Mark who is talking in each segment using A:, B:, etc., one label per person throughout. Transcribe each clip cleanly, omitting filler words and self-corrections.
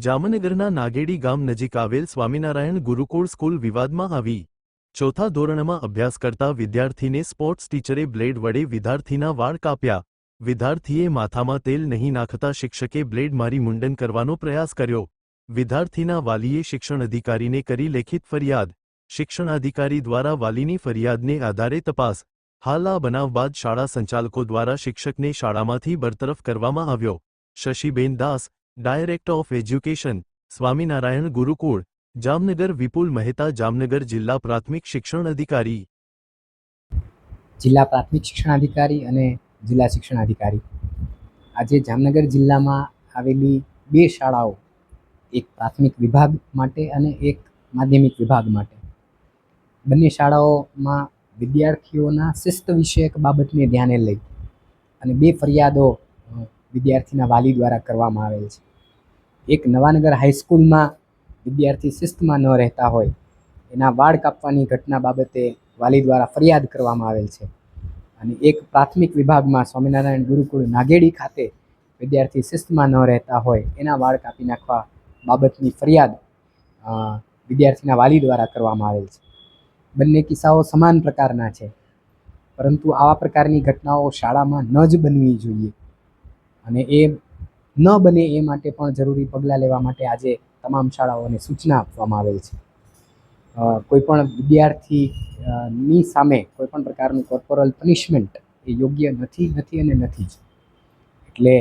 A: જામનગરના નાગેડી ગામ નજીક આવેલ સ્વામિનારાયણ ગુરુકુળ સ્કૂલ વિવાદમાં આવી। ચોથા ધોરણમાં અભ્યાસ કરતા વિદ્યાર્થીને સ્પોર્ટ્સ ટીચરે બ્લેડ વડે વિદ્યાર્થીના વાળ કાપ્યા। વિદ્યાર્થીએ માથામાં તેલ નહીં નાખતા શિક્ષકે બ્લેડ મારી મુંડન કરવાનો પ્રયાસ કર્યો। વિદ્યાર્થીના વાલીએ શિક્ષણ અધિકારીને કરી લેખિત ફરિયાદ। શિક્ષણાધિકારી દ્વારા વાલીની ફરિયાદને આધારે તપાસ। હાલ આ બનાવ બાદ શાળા સંચાલકો દ્વારા શિક્ષકને શાળામાંથી બરતરફ કરવામાં આવ્યો। શશીબેન દાસ, ડાયરેક્ટર ઓફ એજ્યુકેશન, સ્વામિનારાયણ ગુરુકુળ, જામનગર। વિપુલ મહેતા, જામનગર જિલ્લા પ્રાથમિક શિક્ષણ અધિકારી।
B: જિલ્લા પ્રાથમિક શિક્ષણાધિકારી અને જિલ્લા શિક્ષણાધિકારી આજે જામનગર જિલ્લામાં આવેલી બે શાળાઓ, એક પ્રાથમિક વિભાગ માટે અને એક માધ્યમિક વિભાગ માટે, બંને શાળાઓમાં વિદ્યાર્થીઓના શિસ્ત વિષયક બાબતને ધ્યાને લઈ અને બે ફરિયાદો વિદ્યાર્થીના વાલી દ્વારા કરવામાં આવેલ છે। એક નવાનગર હાઈસ્કૂલમાં વિદ્યાર્થી શિસ્તમાં ન રહેતા હોય એના વાળ કાપવાની ઘટના બાબતે વાલી દ્વારા ફરિયાદ કરવામાં આવેલ છે અને એક પ્રાથમિક વિભાગમાં સ્વામિનારાયણ ગુરુકુળ નાગેડી ખાતે વિદ્યાર્થી શિસ્તમાં ન રહેતા હોય એના વાળ કાપી નાખવા બાબતની ફરિયાદ વિદ્યાર્થીના વાલી દ્વારા કરવામાં આવેલ છે। બંને કિસ્સાઓ સમાન પ્રકારના છે, પરંતુ આવા પ્રકારની ઘટનાઓ શાળામાં ન જ બનવી જોઈએ અને એ ન બને એ માટે પણ જરૂરી પગલાં લેવા માટે આજે તમામ શાળાઓને સૂચના આપવામાં આવેલ છે। કોઈપણ વિદ્યાર્થીની સામે કોઈપણ પ્રકારનું કોર્પોરલ પનિશમેન્ટ એ યોગ્ય નથી જ। એટલે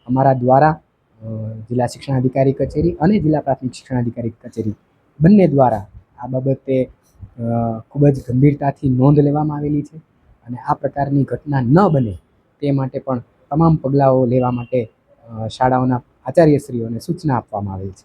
B: અમારા દ્વારા જિલ્લા શિક્ષણાધિકારી કચેરી અને જિલ્લા પ્રાથમિક શિક્ષણાધિકારી કચેરી બંને દ્વારા આ બાબતે ખૂબ જ ગંભીરતાથી નોંધ લેવામાં આવેલી છે અને આ પ્રકારની ઘટના ન બને તે માટે પણ તમામ પગલાઓ લેવા માટે શાળાઓના આચાર્યશ્રીઓને સૂચના આપવામાં આવેલ છે।